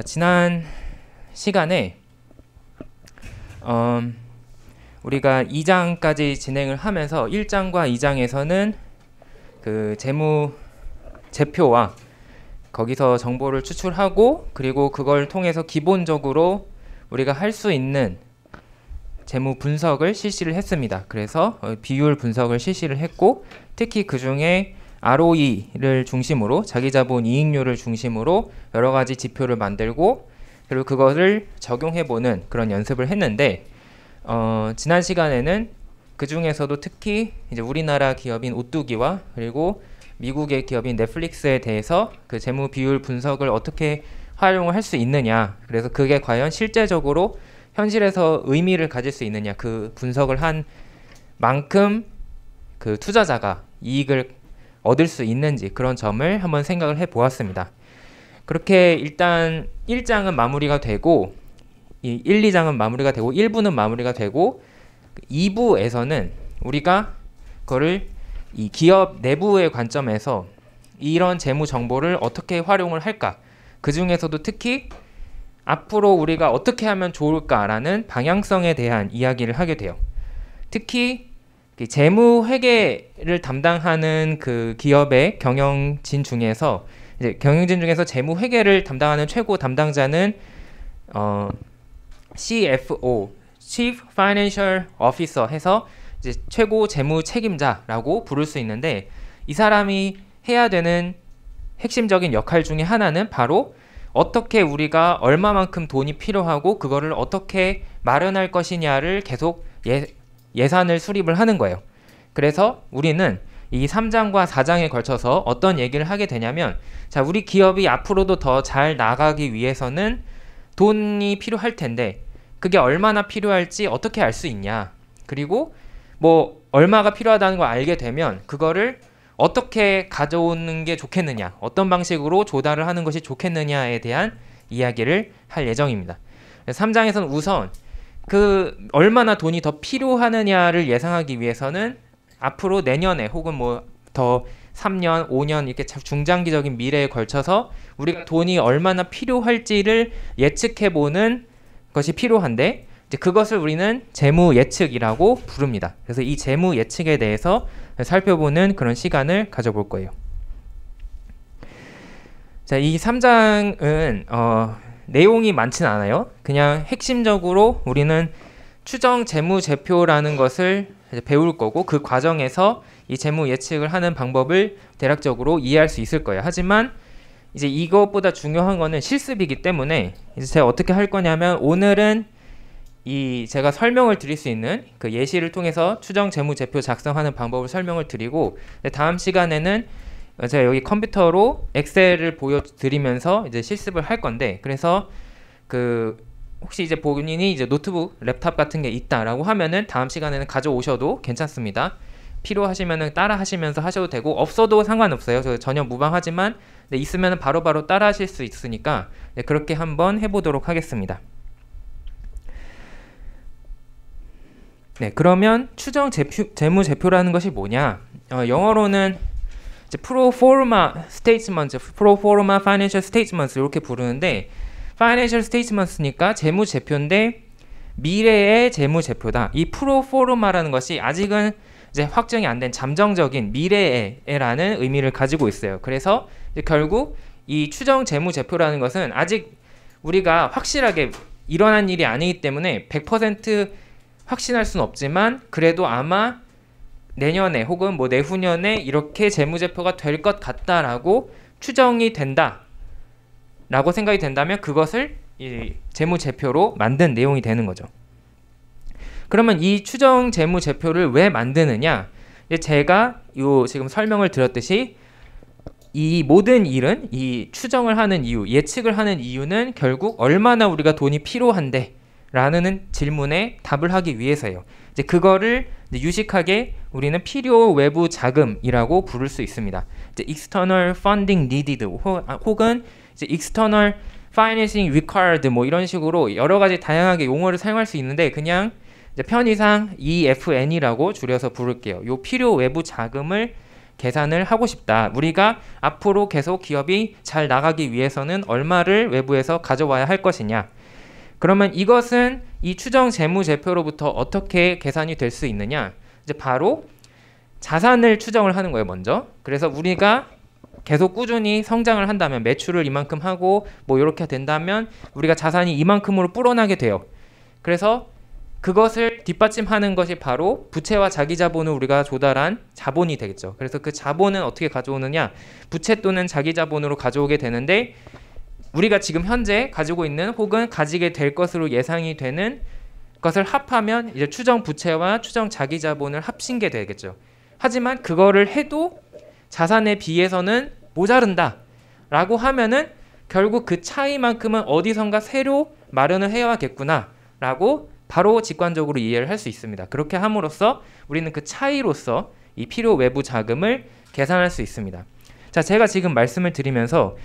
자, 지난 시간에 우리가 2장까지 진행을 하면서 1장과 2장에서는 그 재무 제표와 거기서 정보를 추출하고 그리고 그걸 통해서 기본적으로 우리가 할 수 있는 재무 분석을 실시를 했습니다. 그래서 비율 분석을 실시를 했고 특히 그 중에 ROE를 중심으로 자기자본 이익률을 중심으로 여러 가지 지표를 만들고 그리고 그것을 적용해보는 그런 연습을 했는데 지난 시간에는 그 중에서도 특히 이제 우리나라 기업인 오뚜기와 그리고 미국의 기업인 넷플릭스에 대해서 그 재무 비율 분석을 어떻게 활용을 할 수 있느냐, 그래서 그게 과연 실제적으로 현실에서 의미를 가질 수 있느냐, 그 분석을 한 만큼 그 투자자가 이익을 얻을 수 있는지 그런 점을 한번 생각을 해 보았습니다. 그렇게 일단 1장은 마무리가 되고 이 1, 2장은 마무리가 되고 1부는 마무리가 되고 2부에서는 우리가 그거를 이 기업 내부의 관점에서 이런 재무 정보를 어떻게 활용을 할까, 그 중에서도 특히 앞으로 우리가 어떻게 하면 좋을까라는 방향성에 대한 이야기를 하게 돼요. 특히 재무 회계를 담당하는 그 기업의 경영진 중에서 재무 회계를 담당하는 최고 담당자는 CFO, Chief Financial Officer 해서 이제 최고 재무 책임자라고 부를 수 있는데, 이 사람이 해야 되는 핵심적인 역할 중에 하나는 바로 어떻게 우리가 얼마만큼 돈이 필요하고 그거를 어떻게 마련할 것이냐를 계속 예산을 수립을 하는 거예요. 그래서 우리는 이 3장과 4장에 걸쳐서 어떤 얘기를 하게 되냐면, 자, 우리 기업이 앞으로도 더 잘 나가기 위해서는 돈이 필요할 텐데 그게 얼마나 필요할지 어떻게 알 수 있냐, 그리고 뭐 얼마가 필요하다는 걸 알게 되면 그거를 어떻게 가져오는 게 좋겠느냐, 어떤 방식으로 조달을 하는 것이 좋겠느냐에 대한 이야기를 할 예정입니다. 3장에서는 우선 그 얼마나 돈이 더 필요하느냐를 예상하기 위해서는 앞으로 내년에 혹은 뭐 더 3년, 5년 이렇게 중장기적인 미래에 걸쳐서 우리가 돈이 얼마나 필요할지를 예측해보는 것이 필요한데, 이제 그것을 우리는 재무 예측이라고 부릅니다. 그래서 이 재무 예측에 대해서 살펴보는 그런 시간을 가져볼 거예요. 자, 이 3장은 내용이 많진 않아요. 그냥 핵심적으로 우리는 추정 재무제표라는 것을 배울 거고 그 과정에서 이 재무 예측을 하는 방법을 대략적으로 이해할 수 있을 거예요. 하지만 이제 이것보다 중요한 거는 실습이기 때문에 이제 제가 어떻게 할 거냐면, 오늘은 이 제가 설명을 드릴 수 있는 그 예시를 통해서 추정 재무제표 작성하는 방법을 설명을 드리고, 다음 시간에는 제가 여기 컴퓨터로 엑셀을 보여드리면서 이제 실습을 할 건데, 그래서 그 혹시 이제 본인이 이제 노트북, 랩탑 같은 게 있다라고 하면은 다음 시간에는 가져오셔도 괜찮습니다. 필요하시면은 따라 하시면서 하셔도 되고 없어도 상관없어요. 저 전혀 무방하지만 있으면 바로바로 따라 하실 수 있으니까 그렇게 한번 해보도록 하겠습니다. 네, 그러면 추정 재무제표라는 것이 뭐냐? 영어로는 이제 프로포르마 스테이트먼트, 프로포르마 파이낸셜 스테이트먼트 이렇게 부르는데, 파이낸셜 스테이트먼트니까 재무제표인데 미래의 재무제표다. 이 프로포르마라는 것이 아직은 이제 확정이 안 된 잠정적인 미래에라는 의미를 가지고 있어요. 그래서 이제 결국 이 추정 재무제표라는 것은 아직 우리가 확실하게 일어난 일이 아니기 때문에 100% 확신할 수는 없지만 그래도 아마 내년에 혹은 뭐 내후년에 이렇게 재무제표가 될 것 같다라고 추정이 된다 라고 생각이 된다면 그것을 이 재무제표로 만든 내용이 되는 거죠. 그러면 이 추정 재무제표를 왜 만드느냐? 제가 지금 설명을 드렸듯이 이 모든 일은, 이 추정을 하는 이유, 예측을 하는 이유는 결국 얼마나 우리가 돈이 필요한데 라는 질문에 답을 하기 위해서예요. 이제 그거를 이제 유식하게 우리는 필요 외부 자금이라고 부를 수 있습니다. 이제 external funding needed 혹은 이제 external financing required 뭐 이런 식으로 여러 가지 다양하게 용어를 사용할 수 있는데, 그냥 이제 편의상 EFN이라고 줄여서 부를게요. 요 필요 외부 자금을 계산을 하고 싶다. 우리가 앞으로 계속 기업이 잘 나가기 위해서는 얼마를 외부에서 가져와야 할 것이냐. 그러면 이것은 이 추정 재무제표로부터 어떻게 계산이 될 수 있느냐? 이제 바로 자산을 추정을 하는 거예요, 먼저. 그래서 우리가 계속 꾸준히 성장을 한다면, 매출을 이만큼 하고 뭐 이렇게 된다면 우리가 자산이 이만큼으로 불어나게 돼요. 그래서 그것을 뒷받침하는 것이 바로 부채와 자기자본을 우리가 조달한 자본이 되겠죠. 그래서 그 자본은 어떻게 가져오느냐? 부채 또는 자기자본으로 가져오게 되는데, 우리가 지금 현재 가지고 있는 혹은 가지게 될 것으로 예상이 되는 것을 합하면 이제 추정 부채와 추정 자기자본을 합친 게 되겠죠. 하지만 그거를 해도 자산에 비해서는 모자른다 라고 하면은 결국 그 차이만큼은 어디선가 새로 마련을 해야겠구나 라고 바로 직관적으로 이해를 할 수 있습니다. 그렇게 함으로써 우리는 그 차이로서 이 필요 외부 자금을 계산할 수 있습니다. 자, 제가 지금 말씀을 드리면서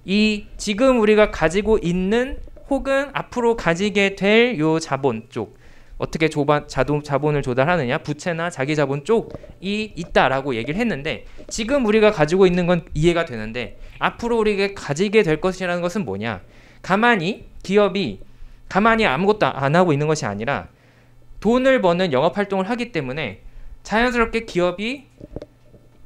이 지금 우리가 가지고 있는 혹은 앞으로 가지게 될 요 자본 쪽, 어떻게 자본을 조달하느냐, 부채나 자기자본 쪽이 있다라고 얘기를 했는데, 지금 우리가 가지고 있는 건 이해가 되는데 앞으로 우리가 가지게 될 것이라는 것은 뭐냐? 기업이 가만히 아무것도 안 하고 있는 것이 아니라 돈을 버는 영업활동을 하기 때문에 자연스럽게 기업이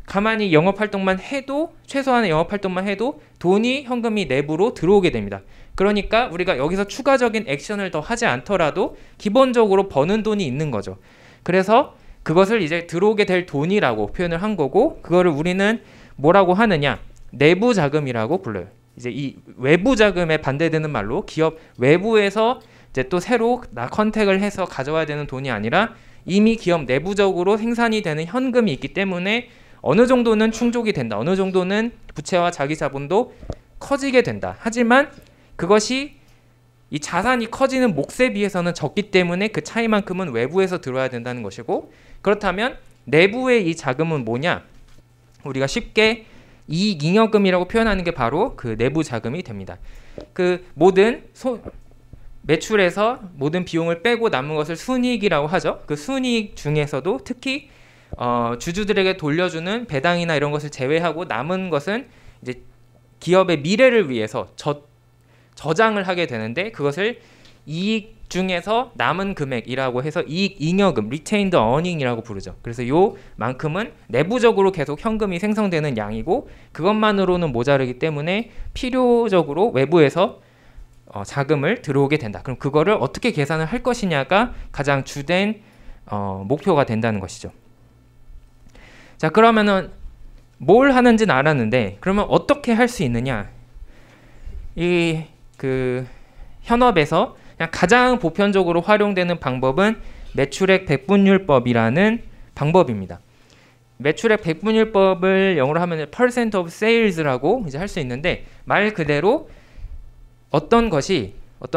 가만히 영업활동만 해도, 최소한의 영업활동만 해도 돈이, 현금이 내부로 들어오게 됩니다. 그러니까 우리가 여기서 추가적인 액션을 더 하지 않더라도 기본적으로 버는 돈이 있는 거죠. 그래서 그것을 이제 들어오게 될 돈이라고 표현을 한 거고, 그거를 우리는 뭐라고 하느냐? 내부 자금이라고 불러요. 이제 이 외부 자금에 반대되는 말로 기업 외부에서 이제 또 새로 컨택을 해서 가져와야 되는 돈이 아니라 이미 기업 내부적으로 생산이 되는 현금이 있기 때문에 어느 정도는 충족이 된다. 어느 정도는 부채와 자기 자본도 커지게 된다. 하지만 그것이 이 자산이 커지는 몫에 비해서는 적기 때문에 그 차이만큼은 외부에서 들어야 된다는 것이고, 그렇다면 내부의 이 자금은 뭐냐? 우리가 쉽게 이익잉여금이라고 표현하는 게 바로 그 내부 자금이 됩니다. 그 모든 매출에서 모든 비용을 빼고 남은 것을 순이익이라고 하죠. 그 순이익 중에서도 특히 주주들에게 돌려주는 배당이나 이런 것을 제외하고 남은 것은 이제 기업의 미래를 위해서 저장을 하게 되는데, 그것을 이익 중에서 남은 금액이라고 해서 이익잉여금, retained earning이라고 부르죠. 그래서 요만큼은 내부적으로 계속 현금이 생성되는 양이고, 그것만으로는 모자르기 때문에 필요적으로 외부에서 자금을 들어오게 된다. 그럼 그거를 어떻게 계산을 할 것이냐가 가장 주된 목표가 된다는 것이죠. 자, 그러면은 뭘 하는지는 알았는데, 그러면 어떻게 할 수 있느냐? 그 현업에서 그냥 가장 보편적으로 활용되는 방법은 매출액 백분율법이라는 방법입니다. 매출액 백분율법을 영어로 하면 percent of sales라고 이제 할 수 있는데, 말 그대로 어떤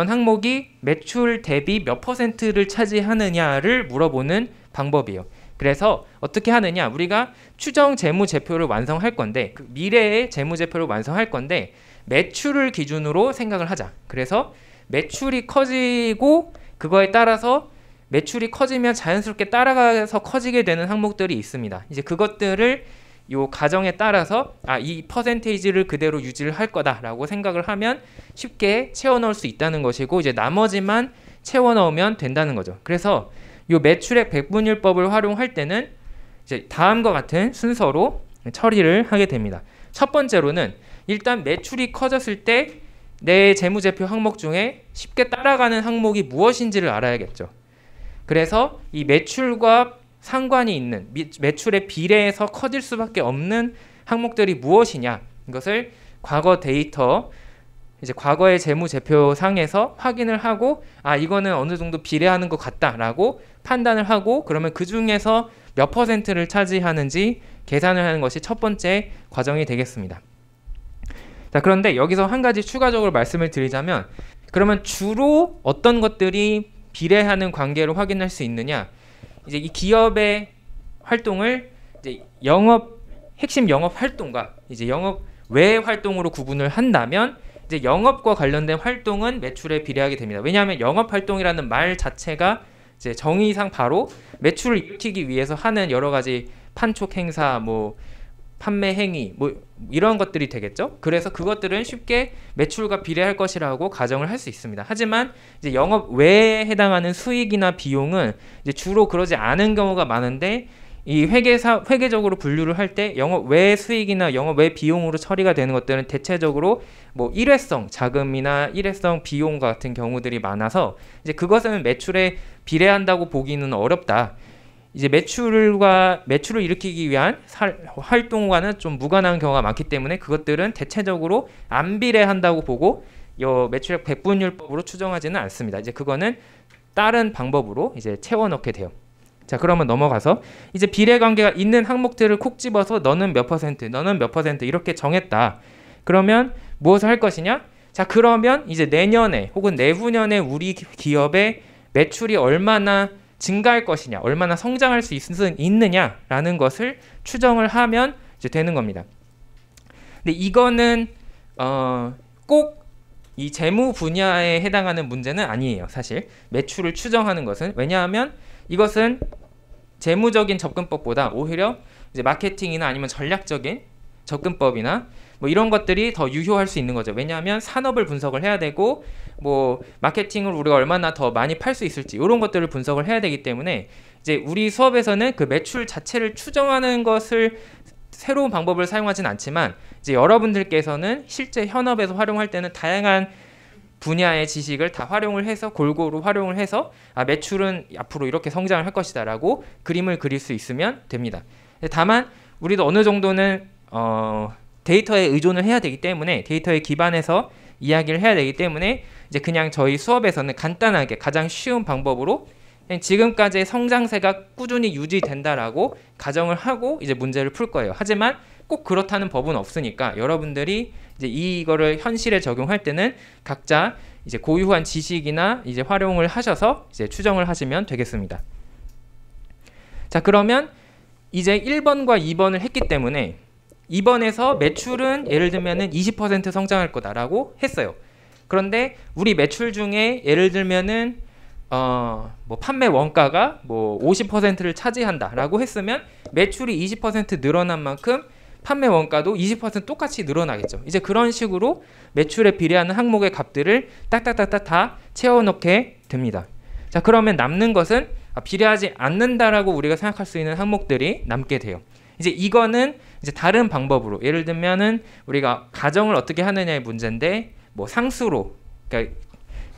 항목이 매출 대비 몇 %를 차지하느냐를 물어보는 방법이에요. 그래서 어떻게 하느냐? 우리가 추정 재무제표를 완성할 건데, 그 미래의 재무제표를 완성할 건데 매출을 기준으로 생각을 하자. 그래서 매출이 커지고 그거에 따라서 매출이 커지면 자연스럽게 따라가서 커지게 되는 항목들이 있습니다. 이제 그것들을 요 가정에 따라서 이 퍼센테이지를 그대로 유지를 할 거다라고 생각을 하면 쉽게 채워 넣을 수 있다는 것이고, 이제 나머지만 채워 넣으면 된다는 거죠. 그래서 요 매출액 백분율법을 활용할 때는 이제 다음과 같은 순서로 처리를 하게 됩니다. 첫 번째로는 일단 매출이 커졌을 때 내 재무제표 항목 중에 쉽게 따라가는 항목이 무엇인지를 알아야겠죠. 그래서 이 매출과 상관이 있는, 매출의 비례해서 커질 수밖에 없는 항목들이 무엇이냐, 이것을 과거 데이터, 이제 과거의 재무제표 상에서 확인을 하고 이거는 어느 정도 비례하는 것 같다라고 판단을 하고, 그러면 그 중에서 몇 %를 차지하는지 계산을 하는 것이 첫 번째 과정이 되겠습니다. 자, 그런데 여기서 한 가지 추가적으로 말씀을 드리자면, 그러면 주로 어떤 것들이 비례하는 관계로 확인할 수 있느냐? 이제 이 기업의 활동을 이제 핵심 영업 활동과 이제 영업 외 활동으로 구분을 한다면, 이제 영업과 관련된 활동은 매출에 비례하게 됩니다. 왜냐하면 영업 활동이라는 말 자체가 이제 정의상 바로 매출을 일으키기 위해서 하는 여러 가지 판촉 행사, 판매 행위 뭐 이런 것들이 되겠죠. 그래서 그것들은 쉽게 매출과 비례할 것이라고 가정을 할 수 있습니다. 하지만 이제 영업 외에 해당하는 수익이나 비용은 이제 주로 그러지 않은 경우가 많은데 이 회계적으로 분류를 할 때 영업 외 수익이나 영업 외 비용으로 처리가 되는 것들은 대체적으로 뭐 일회성 자금이나 일회성 비용 같은 경우들이 많아서 이제 그것은 매출에 비례한다고 보기는 어렵다. 이제 매출을 일으키기 위한 활동과는 좀 무관한 경우가 많기 때문에 그것들은 대체적으로 안 비례한다고 보고 매출액 배분율법으로 추정하지는 않습니다. 이제 그거는 다른 방법으로 이제 채워 넣게 돼요. 자, 그러면 넘어가서 이제 비례 관계가 있는 항목들을 콕 집어서 너는 몇 퍼센트, 너는 몇 퍼센트 이렇게 정했다. 그러면 무엇을 할 것이냐? 자, 그러면 이제 내년에 혹은 내후년에 우리 기업의 매출이 얼마나 증가할 것이냐, 얼마나 성장할 수 있느냐라는 것을 추정을 하면 이제 되는 겁니다. 근데 이거는 꼭 이 재무 분야에 해당하는 문제는 아니에요. 사실 매출을 추정하는 것은 왜냐하면 이것은 재무적인 접근법보다 오히려 이제 마케팅이나 아니면 전략적인 접근법이나 뭐 이런 것들이 더 유효할 수 있는 거죠. 왜냐하면 산업을 분석을 해야 되고 뭐 마케팅을 우리가 얼마나 더 많이 팔 수 있을지 이런 것들을 분석을 해야 되기 때문에 이제 우리 수업에서는 그 매출 자체를 추정하는 것을 새로운 방법을 사용하진 않지만 이제 여러분들께서는 실제 현업에서 활용할 때는 다양한 분야의 지식을 다 활용을 해서 골고루 활용을 해서 매출은 앞으로 이렇게 성장을 할 것이다 라고 그림을 그릴 수 있으면 됩니다. 다만 우리도 어느 정도는 데이터에 의존을 해야 되기 때문에 데이터에 기반해서 이야기를 해야 되기 때문에 이제 그냥 저희 수업에서는 간단하게 가장 쉬운 방법으로 지금까지의 성장세가 꾸준히 유지된다라고 가정을 하고 이제 문제를 풀 거예요. 하지만 꼭 그렇다는 법은 없으니까 여러분들이 이제 이거를 현실에 적용할 때는 각자 이제 고유한 지식이나 이제 활용을 하셔서 이제 추정을 하시면 되겠습니다. 자, 그러면 이제 1번과 2번을 했기 때문에 2번에서 매출은 예를 들면은 20% 성장할 거다라고 했어요. 그런데 우리 매출 중에 예를 들면은 뭐 판매 원가가 뭐 50%를 차지한다라고 했으면 매출이 20% 늘어난 만큼 판매 원가도 20% 똑같이 늘어나겠죠. 이제 그런 식으로 매출에 비례하는 항목의 값들을 딱딱딱딱 다 채워넣게 됩니다. 자, 그러면 남는 것은 비례하지 않는다라고 우리가 생각할 수 있는 항목들이 남게 돼요. 이제 이거는 이제 다른 방법으로 예를 들면은 우리가 가정을 어떻게 하느냐의 문제인데 뭐 상수로 그러니까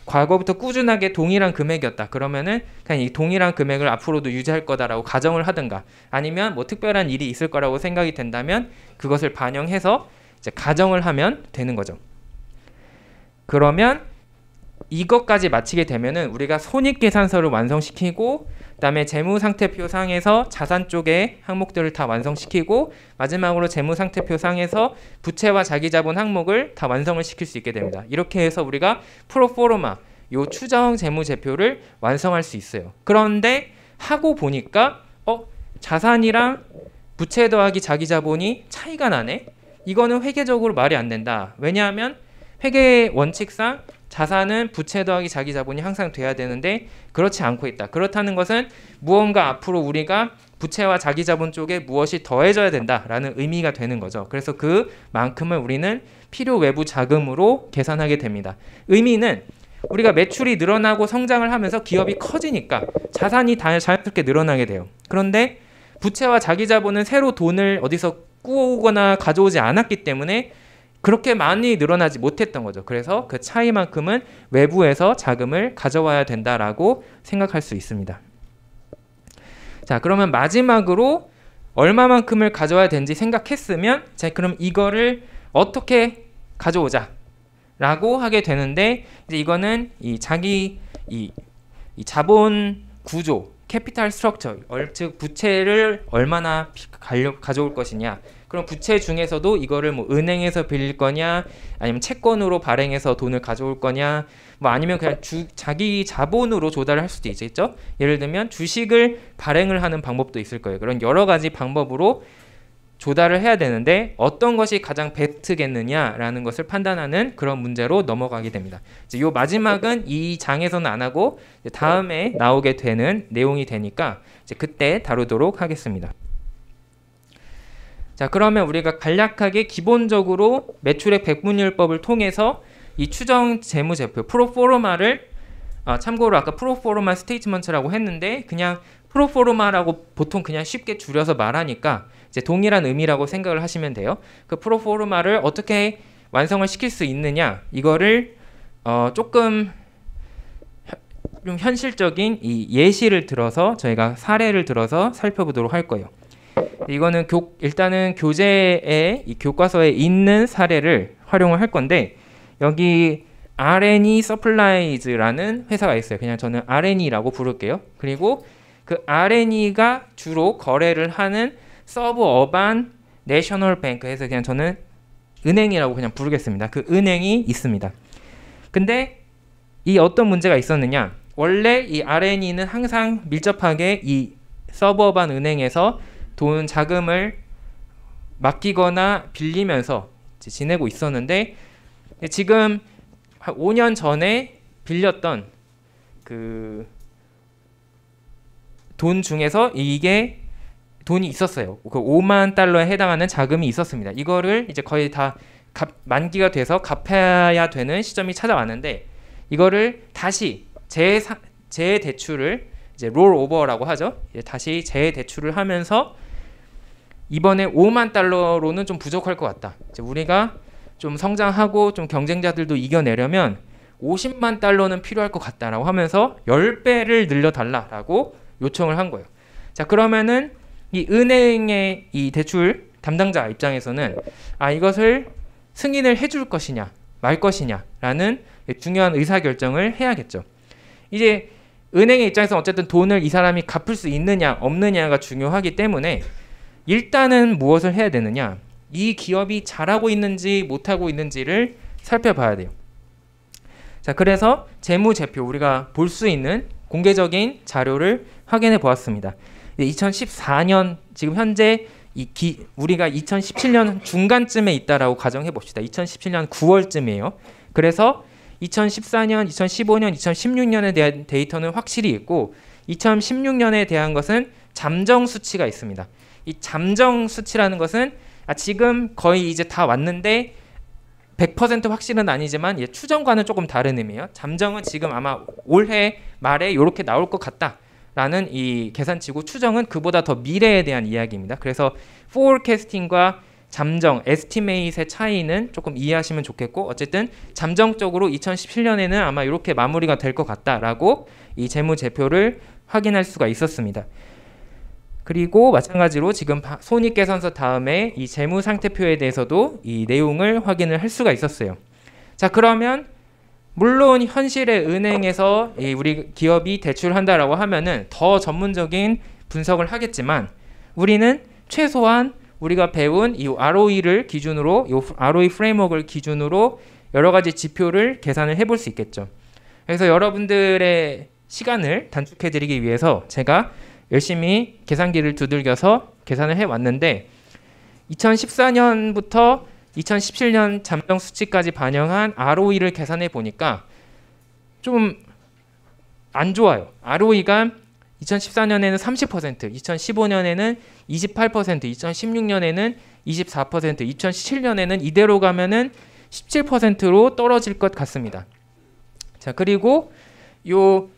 과거부터 꾸준하게 동일한 금액이었다. 그러면은 그냥 이 동일한 금액을 앞으로도 유지할 거다라고 가정을 하든가 아니면 뭐 특별한 일이 있을 거라고 생각이 된다면 그것을 반영해서 이제 가정을 하면 되는 거죠. 그러면 이것까지 마치게 되면은 우리가 손익계산서를 완성시키고 그다음에 재무상태표 상에서 자산 쪽의 항목들을 다 완성시키고 마지막으로 재무상태표 상에서 부채와 자기자본 항목을 다 완성을 시킬 수 있게 됩니다. 이렇게 해서 우리가 프로포르마 요 추정 재무제표를 완성할 수 있어요. 그런데 하고 보니까 자산이랑 부채 더하기 자기자본이 차이가 나네. 이거는 회계적으로 말이 안 된다. 왜냐하면 회계 원칙상 자산은 부채 더하기 자기자본이 항상 돼야 되는데 그렇지 않고 있다. 그렇다는 것은 무언가 앞으로 우리가 부채와 자기자본 쪽에 무엇이 더해져야 된다라는 의미가 되는 거죠. 그래서 그만큼을 우리는 필요 외부 자금으로 계산하게 됩니다. 의미는 우리가 매출이 늘어나고 성장을 하면서 기업이 커지니까 자산이 자연스럽게 늘어나게 돼요. 그런데 부채와 자기자본은 새로 돈을 어디서 꾸어오거나 가져오지 않았기 때문에 그렇게 많이 늘어나지 못했던 거죠. 그래서 그 차이만큼은 외부에서 자금을 가져와야 된다라고 생각할 수 있습니다. 자, 그러면 마지막으로 얼마만큼을 가져와야 되는지 생각했으면 자, 그럼 이거를 어떻게 가져오자 라고 하게 되는데 이제 이거는 이 자본 구조, 캐피탈 스트럭처, 즉 부채를 얼마나 가져올 것이냐. 그럼 부채 중에서도 이거를 뭐 은행에서 빌릴 거냐 아니면 채권으로 발행해서 돈을 가져올 거냐 뭐 아니면 그냥 자기 자본으로 조달을 할 수도 있겠죠. 예를 들면 주식을 발행을 하는 방법도 있을 거예요. 그런 여러 가지 방법으로 조달을 해야 되는데 어떤 것이 가장 베스트겠느냐라는 것을 판단하는 그런 문제로 넘어가게 됩니다. 이제 요 마지막은 이 장에서는 안 하고 다음에 나오게 되는 내용이 되니까 이제 그때 다루도록 하겠습니다. 자, 그러면 우리가 간략하게 기본적으로 매출액 백분율법을 통해서 이 추정 재무제표 프로포르마를 참고로 아까 프로포르마 스테이트먼트라고 했는데 그냥 프로포르마라고 보통 그냥 쉽게 줄여서 말하니까 이제 동일한 의미라고 생각을 하시면 돼요. 그 프로포르마를 어떻게 완성을 시킬 수 있느냐, 이거를 조금 좀 현실적인 이 예시를 들어서 저희가 사례를 들어서 살펴보도록 할 거예요. 이거는 일단은 교재에 이 교과서에 있는 사례를 활용을 할 건데, 여기 R&E 서플라이즈라는 회사가 있어요. 그냥 저는 R&E라고 부를게요. 그리고 그 R&E가 주로 거래를 하는 서브어반 내셔널 뱅크 해서 그냥 저는 은행이라고 그냥 부르겠습니다. 그 은행이 있습니다. 근데 이 어떤 문제가 있었느냐, 원래 이 R&E는 항상 밀접하게 이 서브어반 은행에서 돈 자금을 맡기거나 빌리면서 지내고 있었는데, 지금 한 5년 전에 빌렸던 그 돈 중에서 이게 돈이 있었어요. 그 5만 달러에 해당하는 자금이 있었습니다. 이거를 이제 거의 다 만기가 돼서 갚아야 되는 시점이 찾아왔는데, 이거를 다시 재대출을 이제 롤오버라고 하죠. 이제 다시 재대출을 하면서 이번에 5만 달러로는 좀 부족할 것 같다. 이제 우리가 좀 성장하고 좀 경쟁자들도 이겨내려면 50만 달러는 필요할 것 같다라고 하면서 10배를 늘려달라라고 요청을 한 거예요. 자, 그러면은 이 은행의 이 대출 담당자 입장에서는 이것을 승인을 해줄 것이냐 말 것이냐라는 중요한 의사결정을 해야겠죠. 이제 은행의 입장에서는 어쨌든 돈을 이 사람이 갚을 수 있느냐 없느냐가 중요하기 때문에 일단은 무엇을 해야 되느냐, 이 기업이 잘하고 있는지 못하고 있는지를 살펴봐야 돼요. 자, 그래서 재무제표, 우리가 볼 수 있는 공개적인 자료를 확인해 보았습니다. 2014년 지금 현재 우리가 2017년 중간쯤에 있다라고 가정해 봅시다. 2017년 9월쯤이에요. 그래서 2014년, 2015년, 2016년에 대한 데이터는 확실히 있고 2016년에 대한 것은 잠정 수치가 있습니다. 이 잠정 수치라는 것은 지금 거의 이제 다 왔는데 100% 확실은 아니지만 추정과는 조금 다른 의미예요. 잠정은 지금 아마 올해 말에 이렇게 나올 것 같다라는 이 계산치고, 추정은 그보다 더 미래에 대한 이야기입니다. 그래서 forecasting과 잠정, estimate의 차이는 조금 이해하시면 좋겠고, 어쨌든 잠정적으로 2017년에는 아마 이렇게 마무리가 될 것 같다라고 이 재무제표를 확인할 수가 있었습니다. 그리고 마찬가지로 지금 손익계산서 다음에 이 재무상태표에 대해서도 이 내용을 확인을 할 수가 있었어요. 자, 그러면 물론 현실의 은행에서 우리 기업이 대출한다라고 하면은 더 전문적인 분석을 하겠지만, 우리는 최소한 우리가 배운 이 ROE를 기준으로, 이 ROE 프레임워크를 기준으로 여러 가지 지표를 계산을 해볼 수 있겠죠. 그래서 여러분들의 시간을 단축해 드리기 위해서 제가 열심히 계산기를 두들겨서 계산을 해왔는데, 2014년부터 2017년 잠정 수치까지 반영한 ROE를 계산해 보니까 좀 안 좋아요. ROE가 2014년에는 30%, 2015년에는 28%, 2016년에는 24%, 2017년에는 이대로 가면은 17%로 떨어질 것 같습니다. 자, 그리고 요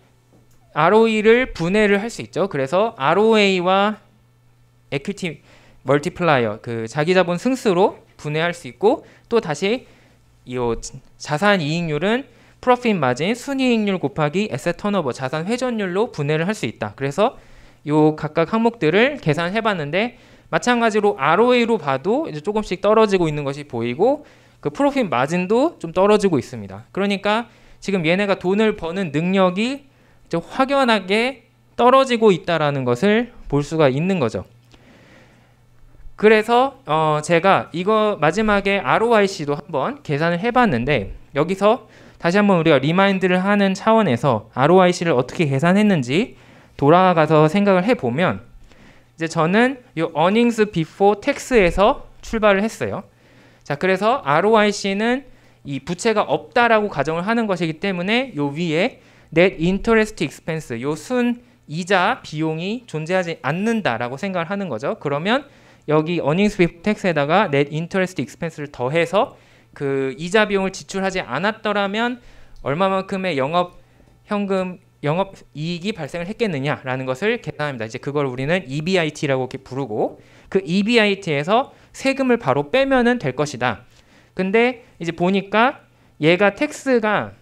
ROE를 분해를 할 수 있죠. 그래서 ROA와 equity multiplier, 그 자기자본 승수로 분해할 수 있고, 또 다시 이 자산 이익률은 profit margin, 순이익률 곱하기 asset turnover, 자산 회전율로 분해를 할 수 있다. 그래서 요 각각 항목들을 계산해 봤는데, 마찬가지로 ROA로 봐도 이제 조금씩 떨어지고 있는 것이 보이고, 그 profit margin도 좀 떨어지고 있습니다. 그러니까 지금 얘네가 돈을 버는 능력이 좀 확연하게 떨어지고 있다라는 것을 볼 수가 있는 거죠. 그래서 제가 이거 마지막에 ROIC도 한번 계산을 해봤는데, 여기서 다시 한번 우리가 리마인드를 하는 차원에서 ROIC를 어떻게 계산했는지 돌아가서 생각을 해보면, 이제 저는 이 earnings before tax에서 출발을 했어요. 자, 그래서 ROIC는 이 부채가 없다라고 가정을 하는 것이기 때문에 요 위에 net interest expense, 요 순 이자 비용이 존재하지 않는다라고 생각을 하는 거죠. 그러면 여기 earnings before tax에다가 net interest expense를 더해서 그 이자 비용을 지출하지 않았더라면 얼마만큼의 영업 이익이 발생을 했겠느냐라는 것을 계산합니다. 이제 그걸 우리는 EBIT라고 이렇게 부르고 그 EBIT에서 세금을 바로 빼면은 될 것이다. 근데 이제 보니까 얘가 텍스가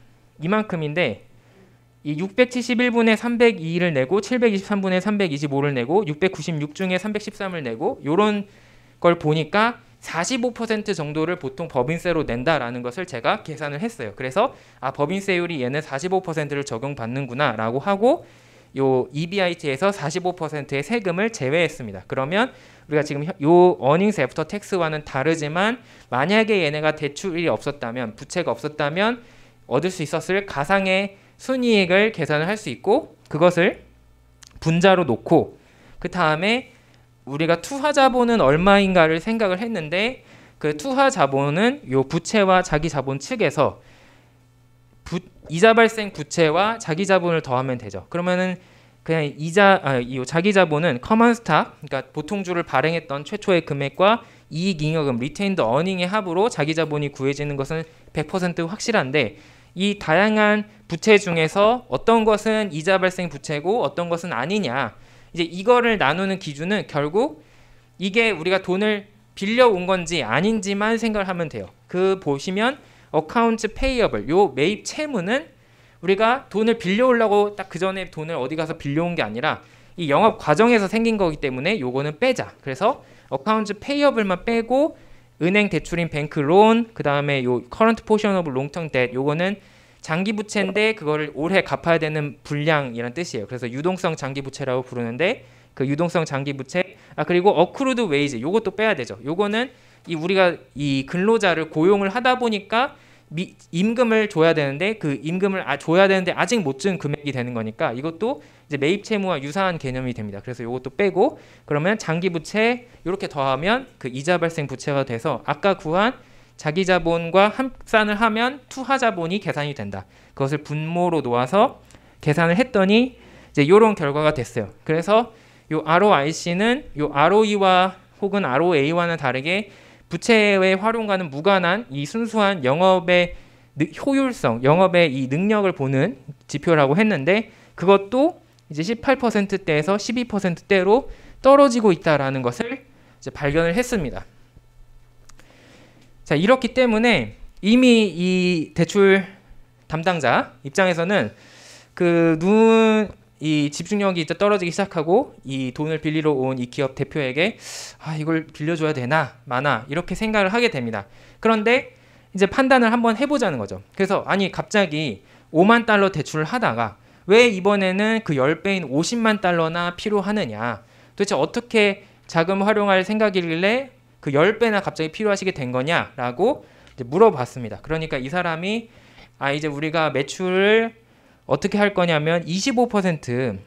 이만큼인데 이 671분의 302를 내고 723분의 325를 내고 696 중에 313을 내고 요런 걸 보니까 45% 정도를 보통 법인세로 낸다라는 것을 제가 계산을 했어요. 그래서 법인세율이 얘는 45%를 적용받는구나 라고 하고 요 EBIT에서 45%의 세금을 제외했습니다. 그러면 우리가 지금 요 earnings after tax와는 다르지만 만약에 얘네가 대출이 없었다면 부채가 없었다면 얻을 수 있었을 가상의 순이익을 계산을 할 수 있고 그것을 분자로 놓고 그 다음에 우리가 투하 자본은 얼마인가를 생각을 했는데 그 투하 자본은 요 부채와 자기 자본 측에서 이자 발생 부채와 자기 자본을 더하면 되죠. 그러면은 그냥 이 자기 자본은 커먼 스탁, 그러니까 보통주를 발행했던 최초의 금액과 이익 잉여금, 리테인드 어닝의 합으로 자기 자본이 구해지는 것은 100% 확실한데 이 다양한 부채 중에서 어떤 것은 이자 발생 부채고 어떤 것은 아니냐. 이제 이거를 나누는 기준은 결국 이게 우리가 돈을 빌려온 건지 아닌지만 생각을 하면 돼요. 그 보시면 어카운트 페이어블 요 매입 채무는 우리가 돈을 빌려오려고 딱 그 전에 돈을 어디 가서 빌려온 게 아니라 이 영업 과정에서 생긴 거기 때문에 요거는 빼자. 그래서 어카운트 페이어블만 빼고 은행 대출인 뱅크 론, 그 다음에 요 커런트 포션 오브 롱텀 뎃 요거는 장기 부채인데 그거를 올해 갚아야 되는 분량이란 뜻이에요. 그래서 유동성 장기 부채라고 부르는데 그 유동성 장기 부채 그리고 어크루드 웨이지 요것도 빼야 되죠. 요거는 우리가 이 근로자를 고용을 하다 보니까 임금을 줘야 되는데 그 임금을 줘야 되는데 아직 못 준 금액이 되는 거니까 이것도 이제 매입 채무와 유사한 개념이 됩니다. 그래서 이것도 빼고 그러면 장기 부채 이렇게 더하면 그 이자 발생 부채가 돼서 아까 구한 자기 자본과 합산을 하면 투하 자본이 계산이 된다. 그것을 분모로 놓아서 계산을 했더니 이제 이런 결과가 됐어요. 그래서 요 ROIC는 요 ROE와 혹은 ROA와는 다르게 부채의 활용과는 무관한 이 순수한 영업의 효율성, 영업의 이 능력을 보는 지표라고 했는데 그것도 이제 18%대에서 12%대로 떨어지고 있다라는 것을 이제 발견을 했습니다. 자, 이렇기 때문에 이미 이 대출 담당자 입장에서는 이 집중력이 이제 떨어지기 시작하고 이 돈을 빌리러 온 이 기업 대표에게 이걸 빌려줘야 되나 마나 이렇게 생각을 하게 됩니다. 그런데 이제 판단을 한번 해보자는 거죠. 그래서 갑자기 5만 달러 대출을 하다가 왜 이번에는 그 10배인 50만 달러나 필요하느냐, 도대체 어떻게 자금 활용할 생각이길래 그 10배나 갑자기 필요하시게 된 거냐라고 이제 물어봤습니다. 그러니까 이 사람이 이제 우리가 매출을 어떻게 할 거냐면 25%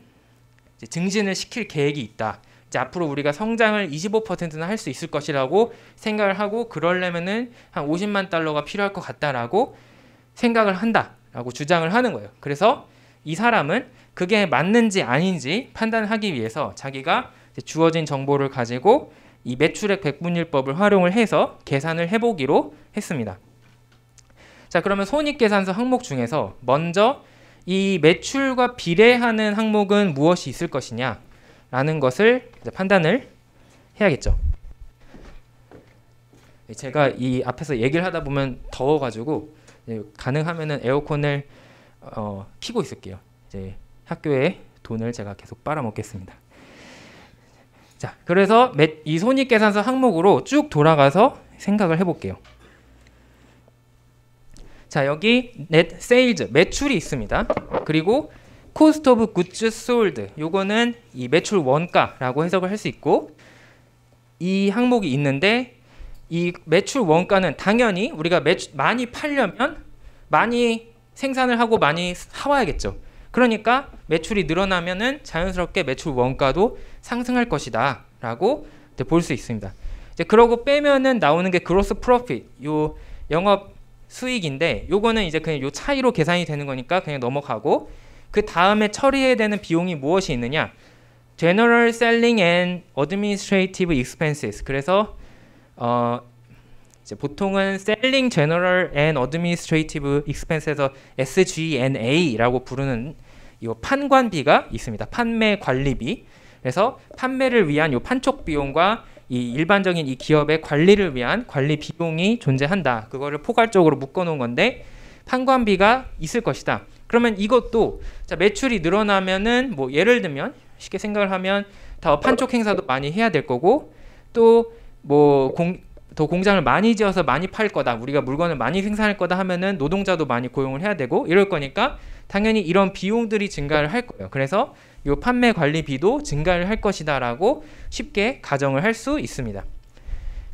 이제 증진을 시킬 계획이 있다. 이제 앞으로 우리가 성장을 25%는 할 수 있을 것이라고 생각을 하고 그러려면은 한 50만 달러가 필요할 것 같다라고 생각을 한다라고 주장을 하는 거예요. 그래서 이 사람은 그게 맞는지 아닌지 판단하기 위해서 자기가 주어진 정보를 가지고 이 매출액 백분율법을 활용을 해서 계산을 해보기로 했습니다. 자, 그러면 손익계산서 항목 중에서 먼저 이 매출과 비례하는 항목은 무엇이 있을 것이냐 라는 것을 이제 판단을 해야겠죠. 제가 이 앞에서 얘기를 하다 보면 더워가지고 가능하면은 에어컨을 켜고 있을게요. 이제 학교에 돈을 제가 계속 빨아먹겠습니다. 자, 그래서 이 손익계산서 항목으로 쭉 돌아가서 생각을 해볼게요. 자, 여기 net sales 매출이 있습니다. 그리고 cost of goods sold 요거는 이 매출 원가라고 해석을 할 수 있고 이 항목이 있는데 이 매출 원가는 당연히 우리가 많이 팔려면 많이 생산을 하고 많이 사와야겠죠. 그러니까 매출이 늘어나면은 자연스럽게 매출 원가도 상승할 것이다 라고 볼 수 있습니다. 이제 그러고 빼면은 나오는 게 gross profit 요 영업 수익인데 요거는 이제 그냥 요 차이로 계산이 되는 거니까 그냥 넘어가고 그 다음에 처리해야 되는 비용이 무엇이 있느냐, General Selling and Administrative Expenses. 그래서 이제 보통은 Selling General and Administrative Expens에서 SG&A라고 부르는 이 판관비가 있습니다. 판매 관리비. 그래서 판매를 위한 이 판촉 비용과 이 일반적인 이 기업의 관리를 위한 관리 비용이 존재한다. 그거를 포괄적으로 묶어놓은 건데 판관비가 있을 것이다. 그러면 이것도 자, 매출이 늘어나면은 뭐 예를 들면 쉽게 생각을 하면 더 판촉 행사도 많이 해야 될 거고 또 뭐 더 공장을 많이 지어서 많이 팔 거다. 우리가 물건을 많이 생산할 거다 하면은 노동자도 많이 고용을 해야 되고 이럴 거니까 당연히 이런 비용들이 증가를 할 거예요. 그래서 이 판매 관리비도 증가를 할 것이다라고 쉽게 가정을 할 수 있습니다.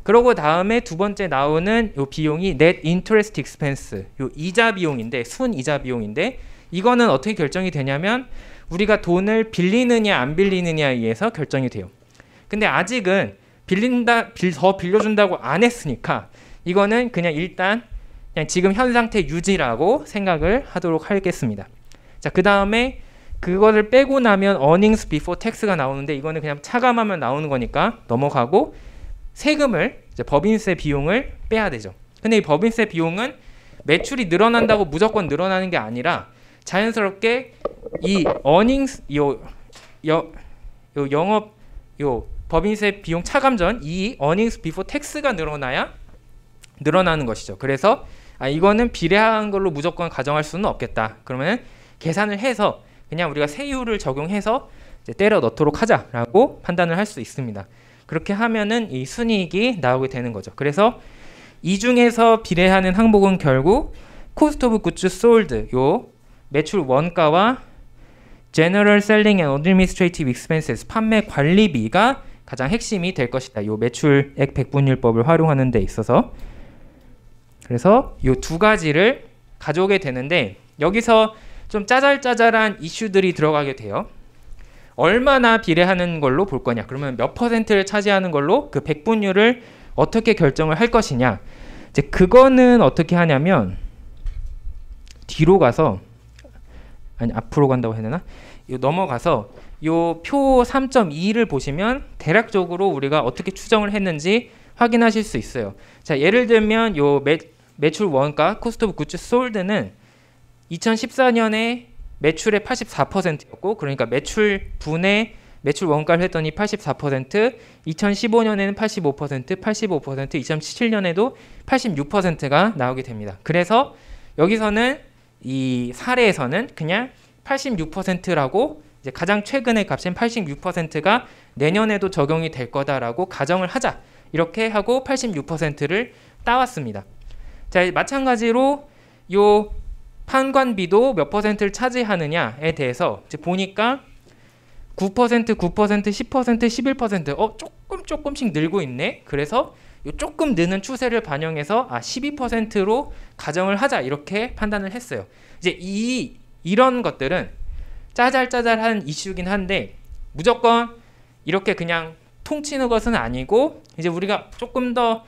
그러고 다음에 두 번째 나오는 이 비용이 Net Interest Expense, 이 이자 비용인데 순 이자 비용인데 이거는 어떻게 결정이 되냐면 우리가 돈을 빌리느냐 안 빌리느냐에 의해서 결정이 돼요. 근데 아직은 더 빌려준다고 안 했으니까 이거는 그냥 일단 그냥 지금 현 상태 유지라고 생각을 하도록 하겠습니다. 자, 그 다음에 그거를 빼고 나면 earnings before tax가 나오는데 이거는 그냥 차감하면 나오는 거니까 넘어가고 세금을 이제 법인세 비용을 빼야 되죠. 근데 이 법인세 비용은 매출이 늘어난다고 무조건 늘어나는 게 아니라 자연스럽게 이 earnings 영업 법인세 비용 차감 전 이 earnings before tax가 늘어나야 늘어나는 것이죠. 그래서 이거는 비례한 걸로 무조건 가정할 수는 없겠다. 그러면 계산을 해서 그냥 우리가 세율을 적용해서 이제 때려 넣도록 하자라고 판단을 할 수 있습니다. 그렇게 하면은 이 순이익이 나오게 되는 거죠. 그래서 이 중에서 비례하는 항목은 결국 Cost of Goods Sold, 요 매출 원가와 General Selling and Administrative Expenses, 판매 관리비가 가장 핵심이 될 것이다. 요 매출액 백분율법을 활용하는 데 있어서. 그래서 요 두 가지를 가져오게 되는데 여기서 좀 짜잘짜잘한 이슈들이 들어가게 돼요. 얼마나 비례하는 걸로 볼 거냐. 그러면 몇 퍼센트를 차지하는 걸로 그 백분율을 어떻게 결정을 할 것이냐. 이제 그거는 어떻게 하냐면 뒤로 가서 아니 앞으로 간다고 해야 되나? 요 넘어가서 요 표 3.2를 보시면 대략적으로 우리가 어떻게 추정을 했는지 확인하실 수 있어요. 자, 예를 들면 요 매출 원가 Cost of Goods Sold는 2014년에 매출의 84%였고 그러니까 매출 분의 매출 원가를 했더니 84%, 2015년에는 85%, 85%, 2017년에도 86%가 나오게 됩니다. 그래서 여기서는 이 사례에서는 그냥 86%라고 이제 가장 최근의 값인 86%가 내년에도 적용이 될 거다라고 가정을 하자. 이렇게 하고 86%를 따왔습니다. 자, 마찬가지로 요 판관비도 몇 퍼센트를 차지하느냐에 대해서 이제 보니까 9%, 9%, 10%, 11% 조금씩 늘고 있네. 그래서 요 조금 느는 추세를 반영해서 12%로 가정을 하자 이렇게 판단을 했어요. 이제 이런 것들은 짜잘짜잘한 이슈긴 한데 무조건 이렇게 그냥 통치는 것은 아니고 이제 우리가 조금 더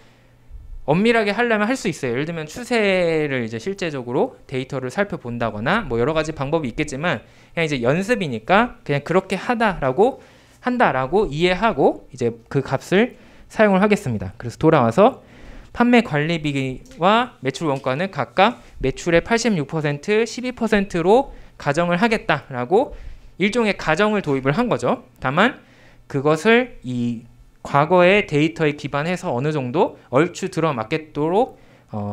엄밀하게 하려면 할 수 있어요. 예를 들면 추세를 이제 실제적으로 데이터를 살펴본다거나 뭐 여러 가지 방법이 있겠지만 그냥 이제 연습이니까 그냥 그렇게 한다라고 이해하고 이제 그 값을 사용을 하겠습니다. 그래서 돌아와서 판매 관리비와 매출 원가는 각각 매출의 86%, 12%로 가정을 하겠다라고 일종의 가정을 도입을 한 거죠. 다만 그것을 이 과거의 데이터에 기반해서 어느 정도 얼추 들어맞겠도록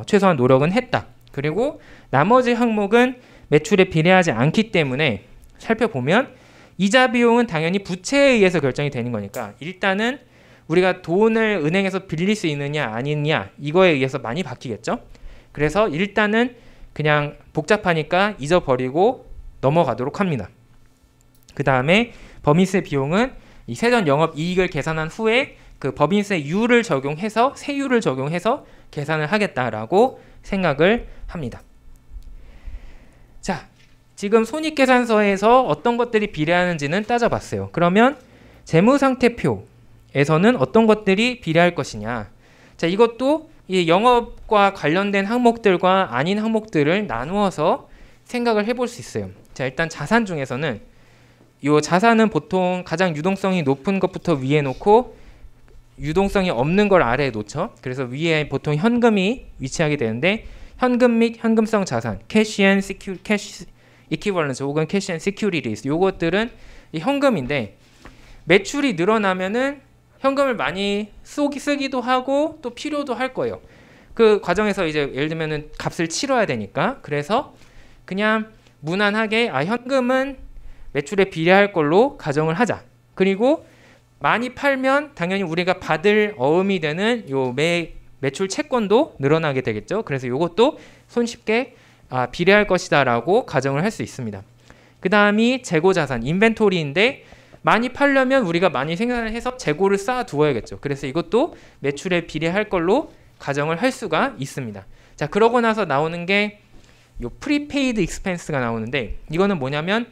최소한 노력은 했다. 그리고 나머지 항목은 매출에 비례하지 않기 때문에 살펴보면 이자 비용은 당연히 부채에 의해서 결정이 되는 거니까 일단은 우리가 돈을 은행에서 빌릴 수 있느냐 아니냐 이거에 의해서 많이 바뀌겠죠. 그래서 일단은 그냥 복잡하니까 잊어버리고 넘어가도록 합니다. 그 다음에 법인세 비용은 이 세전 영업 이익을 계산한 후에 그 법인세율을 적용해서 세율을 적용해서 계산을 하겠다라고 생각을 합니다. 자, 지금 손익계산서에서 어떤 것들이 비례하는지는 따져봤어요. 그러면 재무상태표에서는 어떤 것들이 비례할 것이냐. 자, 이것도 이 영업과 관련된 항목들과 아닌 항목들을 나누어서 생각을 해볼 수 있어요. 자, 일단 자산 중에서는 요 자산은 보통 가장 유동성이 높은 것부터 위에 놓고 유동성이 없는 걸 아래에 놓죠. 그래서 위에 보통 현금이 위치하게 되는데 현금 및 현금성 자산, 캐시 앤 캐시 이퀴벌런스 혹은 캐시 앤 시큐리티스 요것들은 이 현금인데 매출이 늘어나면은 현금을 많이 쓰기도 하고 또 필요도 할 거예요. 그 과정에서 이제 예를 들면은 값을 치러야 되니까 그래서 그냥 무난하게 현금은 매출에 비례할 걸로 가정을 하자. 그리고 많이 팔면 당연히 우리가 받을 어음이 되는 요 매출 채권도 늘어나게 되겠죠. 그래서 요것도 손쉽게 비례할 것이다라고 가정을 할 수 있습니다. 그 다음이 재고자산, 인벤토리인데 많이 팔려면 우리가 많이 생산을 해서 재고를 쌓아 두어야겠죠. 그래서 이것도 매출에 비례할 걸로 가정을 할 수가 있습니다. 자, 그러고 나서 나오는 게 요 프리페이드 익스펜스가 나오는데 이거는 뭐냐면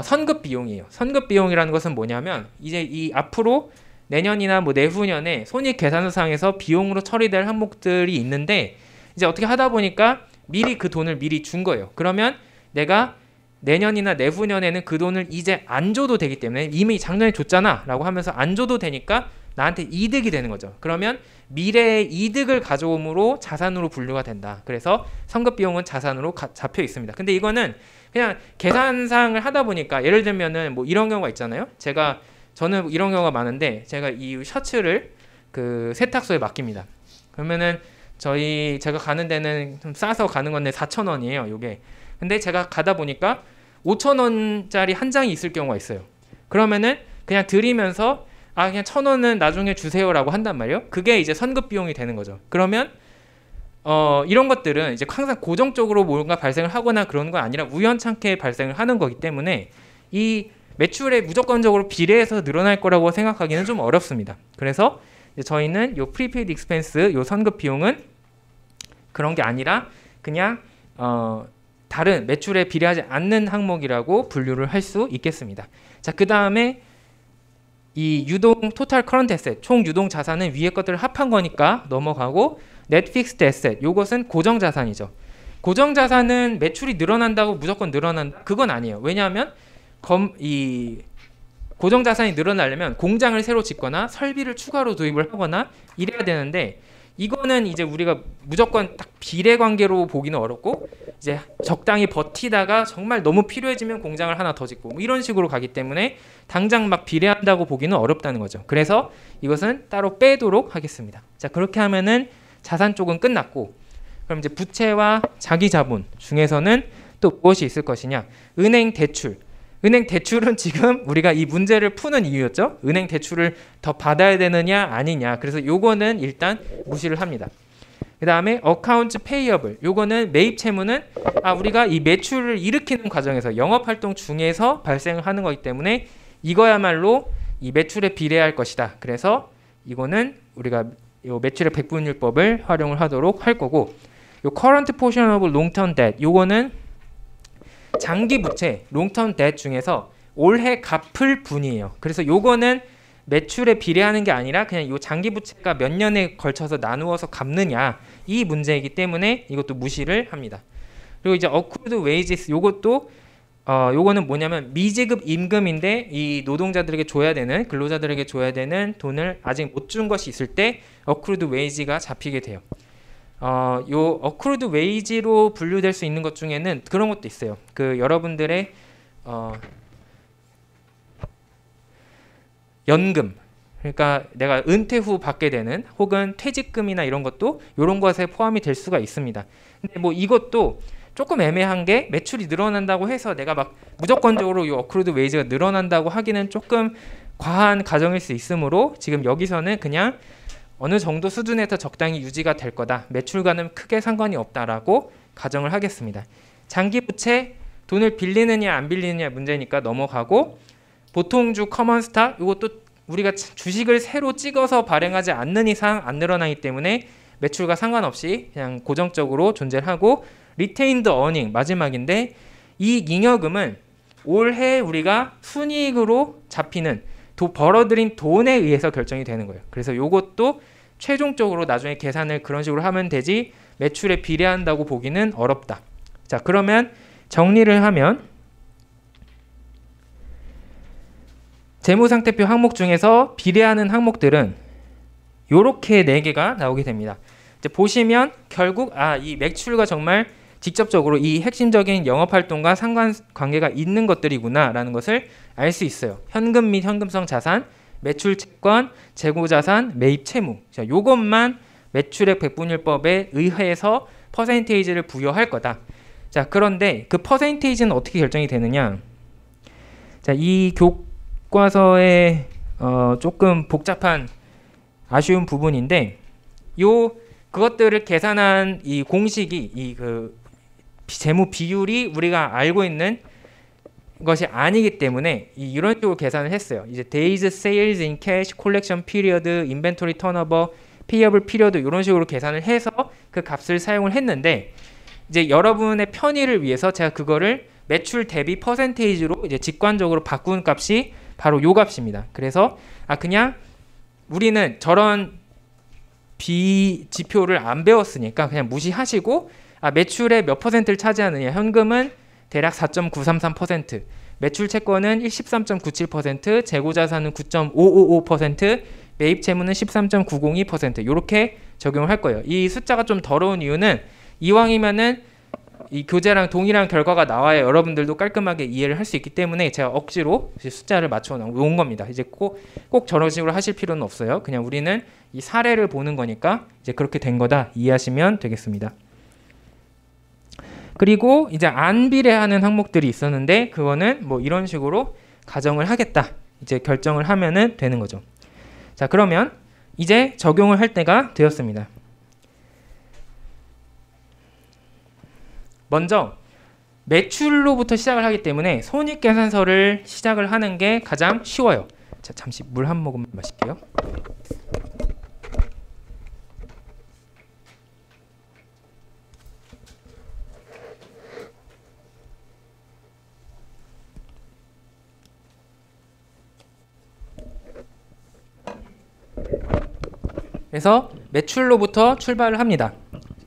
선급 비용이에요. 선급 비용이라는 것은 뭐냐면 이제 이 앞으로 내년이나 뭐 내후년에 손익계산서상에서 비용으로 처리될 항목들이 있는데 이제 어떻게 하다 보니까 미리 그 돈을 미리 준 거예요. 그러면 내가 내년이나 내후년에는 그 돈을 이제 안 줘도 되기 때문에 이미 작년에 줬잖아 라고 하면서 안 줘도 되니까 나한테 이득이 되는 거죠. 그러면 미래의 이득을 가져옴으로 자산으로 분류가 된다. 그래서 선급 비용은 자산으로 잡혀 있습니다. 근데 이거는 그냥 계산상을 하다 보니까 예를 들면은 뭐 이런 경우가 있잖아요. 저는 이런 경우가 많은데 제가 이 셔츠를 그 세탁소에 맡깁니다. 그러면은 제가 가는 데는 좀 싸서 가는 건데 4,000원이에요. 요게. 근데 제가 가다 보니까 5,000원짜리 한 장이 있을 경우가 있어요. 그러면은 그냥 드리면서 그냥 1,000원은 나중에 주세요라고 한단 말이에요. 그게 이제 선급 비용이 되는 거죠. 그러면 이런 것들은 이제 항상 고정적으로 뭔가 발생을 하거나 그런 건 아니라 우연찮게 발생을 하는 거기 때문에 이 매출에 무조건적으로 비례해서 늘어날 거라고 생각하기는 좀 어렵습니다. 그래서 이제 저희는 요 프리페이드 익스펜스, 요 선급 비용은 그런 게 아니라 그냥 다른 매출에 비례하지 않는 항목이라고 분류를 할 수 있겠습니다. 자, 그 다음에 이 유동 토탈 커런트 에셋, 총 유동 자산은 위에 것들을 합한 거니까 넘어가고 넷 픽스드 에셋, 요것은 고정 자산이죠. 고정 자산은 매출이 늘어난다고 무조건 늘어난다? 그건 아니에요. 왜냐하면 이 고정 자산이 늘어나려면 공장을 새로 짓거나 설비를 추가로 도입을 하거나 이래야 되는데 이거는 이제 우리가 무조건 딱 비례 관계로 보기는 어렵고 이제 적당히 버티다가 정말 너무 필요해지면 공장을 하나 더 짓고 뭐 이런 식으로 가기 때문에 당장 막 비례한다고 보기는 어렵다는 거죠. 그래서 이것은 따로 빼도록 하겠습니다. 자, 그렇게 하면은 자산 쪽은 끝났고 그럼 이제 부채와 자기 자본 중에서는 또 무엇이 있을 것이냐? 은행 대출. 은행 대출은 지금 우리가 이 문제를 푸는 이유였죠. 은행 대출을 더 받아야 되느냐 아니냐. 그래서 요거는 일단 무시를 합니다. 그 다음에 어카운트 페이어블. 요거는 매입 채무는 우리가 이 매출을 일으키는 과정에서 영업활동 중에서 발생을 하는 거기 때문에 이거야말로 이 매출에 비례할 것이다. 그래서 이거는 우리가 요 매출의 백분율법을 활용을 하도록 할 거고 요 current portion of long-term debt. 요거는 장기 부채, 롱텀 뎃 중에서 올해 갚을 분이에요. 그래서 요거는 매출에 비례하는 게 아니라 그냥 요 장기 부채가 몇 년에 걸쳐서 나누어서 갚느냐 이 문제이기 때문에 이것도 무시를 합니다. 그리고 이제 accrued wages 요것도 요거는 뭐냐면 미지급 임금인데 이 노동자들에게 줘야 되는 근로자들에게 줘야 되는 돈을 아직 못 준 것이 있을 때 accrued wage가 잡히게 돼요. 요 accrued wage로 분류될 수 있는 것 중에는 그런 것도 있어요. 그 여러분들의 연금, 그러니까 내가 은퇴 후 받게 되는 혹은 퇴직금이나 이런 것도 이런 것에 포함이 될 수가 있습니다. 근데 뭐 이것도 조금 애매한 게 매출이 늘어난다고 해서 내가 막 무조건적으로 이 accrued wage가 늘어난다고 하기는 조금 과한 가정일 수 있으므로 지금 여기서는 그냥 어느 정도 수준에서 적당히 유지가 될 거다. 매출과는 크게 상관이 없다라고 가정을 하겠습니다. 장기 부채 돈을 빌리느냐 안 빌리느냐 문제니까 넘어가고 보통주 커먼 스탁 이것도 우리가 주식을 새로 찍어서 발행하지 않는 이상 안 늘어나기 때문에 매출과 상관없이 그냥 고정적으로 존재를 하고 리테인드 어닝 마지막인데 이 잉여금은 올해 우리가 순이익으로 잡히는 벌어들인 돈에 의해서 결정이 되는 거예요. 그래서 이것도 최종적으로 나중에 계산을 그런 식으로 하면 되지 매출에 비례한다고 보기는 어렵다. 자, 그러면 정리를 하면 재무상태표 항목 중에서 비례하는 항목들은 요렇게 4개가 나오게 됩니다. 이제 보시면 결국 이 매출과 정말 직접적으로 이 핵심적인 영업활동과 상관관계가 있는 것들이구나라는 것을 알 수 있어요. 현금 및 현금성 자산, 매출 채권, 재고자산, 매입 채무. 자, 요것만 매출액 배분율법에 의해서 퍼센테이지를 부여할 거다. 자, 그런데 그 퍼센테이지는 어떻게 결정이 되느냐? 자, 이 교과서의 조금 복잡한 아쉬운 부분인데 그것들을 계산한 이 공식이 재무 비율이 우리가 알고 있는 것이 아니기 때문에 이런 식으로 계산을 했어요. 이제 days sales in cash, collection period, inventory turnover, payable period 이런 식으로 계산을 해서 그 값을 사용을 했는데 이제 여러분의 편의를 위해서 제가 그거를 매출 대비 퍼센테이지로 이제 직관적으로 바꾼 값이 바로 요 값입니다. 그래서 그냥 우리는 저런 비지표를 안 배웠으니까 그냥 무시하시고 매출의 몇 퍼센트를 차지하느냐. 현금은 대략 4.933%, 매출 채권은 13.97%, 재고자산은 9.555%, 매입 채무는 13.902% 이렇게 적용을 할 거예요. 이 숫자가 좀 더러운 이유는 이왕이면은 이 교재랑 동일한 결과가 나와야 여러분들도 깔끔하게 이해를 할 수 있기 때문에 제가 억지로 숫자를 맞춰 놓은 겁니다. 이제 꼭 저런 식으로 하실 필요는 없어요. 그냥 우리는 이 사례를 보는 거니까 이제 그렇게 된 거다 이해하시면 되겠습니다. 그리고 이제 안 비례하는 항목들이 있었는데 그거는 뭐 이런 식으로 가정을 하겠다. 이제 결정을 하면은 되는 거죠. 자, 그러면 이제 적용을 할 때가 되었습니다. 먼저 매출로부터 시작을 하기 때문에 손익계산서를 시작을 하는 게 가장 쉬워요. 자, 잠시 물 한 모금 마실게요. 그래서 매출로부터 출발을 합니다.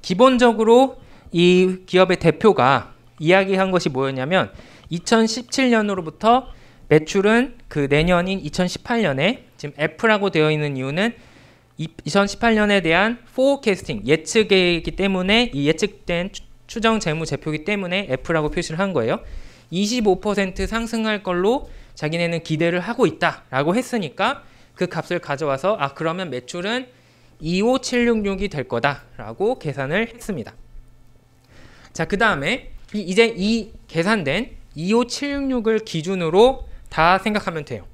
기본적으로 이 기업의 대표가 이야기한 것이 뭐였냐면 2017년으로부터 매출은 그 내년인 2018년에 지금 F라고 되어 있는 이유는 2018년에 대한 forecasting 예측이기 때문에 이 예측된 추정 재무 제표이기 때문에 F라고 표시를 한 거예요. 25% 상승할 걸로 자기네는 기대를 하고 있다라고 했으니까 그 값을 가져와서 그러면 매출은 25766이 될 거다라고 계산을 했습니다. 자, 그 다음에 이제 이 계산된 25766을 기준으로 다 생각하면 돼요.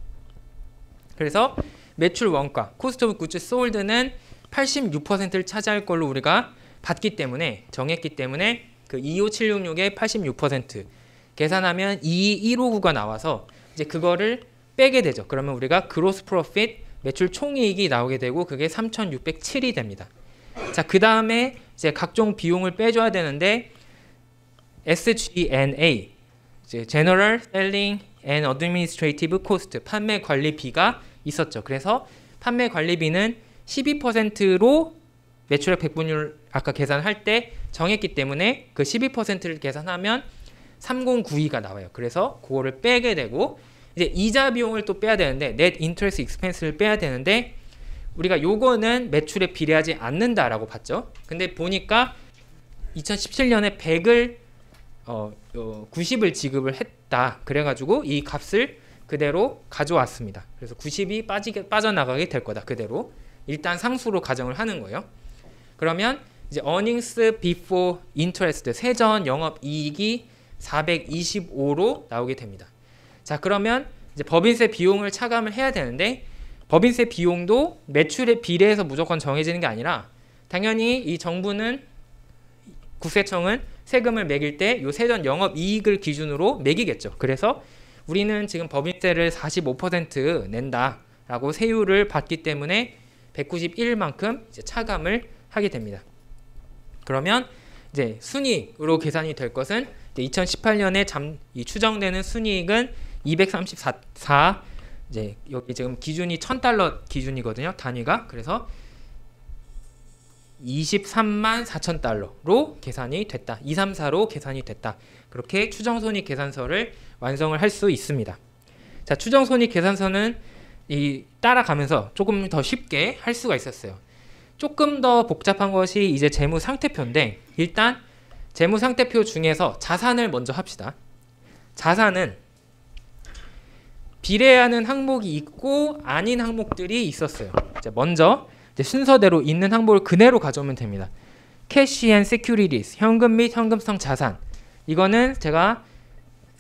그래서 매출 원가, cost of goods sold는 86%를 차지할 걸로 우리가 봤기 때문에 정했기 때문에 그 25766의 86% 계산하면 22159가 나와서 이제 그거를 빼게 되죠. 그러면 우리가 gross profit 매출 총이익이 나오게 되고 그게 3,607이 됩니다. 자, 그 다음에 이제 각종 비용을 빼줘야 되는데 SG&A, 이제 General Selling and Administrative Cost, 판매 관리비가 있었죠. 그래서 판매 관리비는 12%로 매출액 배분율 아까 계산할 때 정했기 때문에 그 12%를 계산하면 3092가 나와요. 그래서 그거를 빼게 되고 이제 이자 비용을 또 빼야 되는데 net interest expense를 빼야 되는데 우리가 요거는 매출에 비례하지 않는다라고 봤죠. 근데 보니까 2017년에 100을 90을 지급을 했다. 그래가지고 이 값을 그대로 가져왔습니다. 그래서 90이 빠져나가게 될 거다. 그대로 일단 상수로 가정을 하는 거예요. 그러면 이제 earnings before interest 세전 영업이익이 425로 나오게 됩니다. 자, 그러면 이제 법인세 비용을 차감을 해야 되는데 법인세 비용도 매출에 비례해서 무조건 정해지는 게 아니라 당연히 이 정부는 국세청은 세금을 매길 때 요 세전 영업이익을 기준으로 매기겠죠. 그래서 우리는 지금 법인세를 45% 낸다라고 세율을 받기 때문에 191만큼 이제 차감을 하게 됩니다. 그러면 이제 순이익으로 계산이 될 것은 2018년에 이 추정되는 순이익은 234 이제 여기 지금 기준이 $1000 기준이거든요. 단위가. 그래서 23만 4천 달러로 계산이 됐다. 234로 계산이 됐다. 그렇게 추정손익 계산서를 완성을 할 수 있습니다. 자, 추정 손익 계산서는 이 따라가면서 조금 더 쉽게 할 수가 있었어요. 조금 더 복잡한 것이 이제 재무 상태표인데, 일단 재무 상태표 중에서 자산을 먼저 합시다. 자산은 비례하는 항목이 있고 아닌 항목들이 있었어요. 자, 먼저 이제 순서대로 있는 항목을 그대로 가져오면 됩니다. Cash and Securities, 현금 및 현금성 자산. 이거는 제가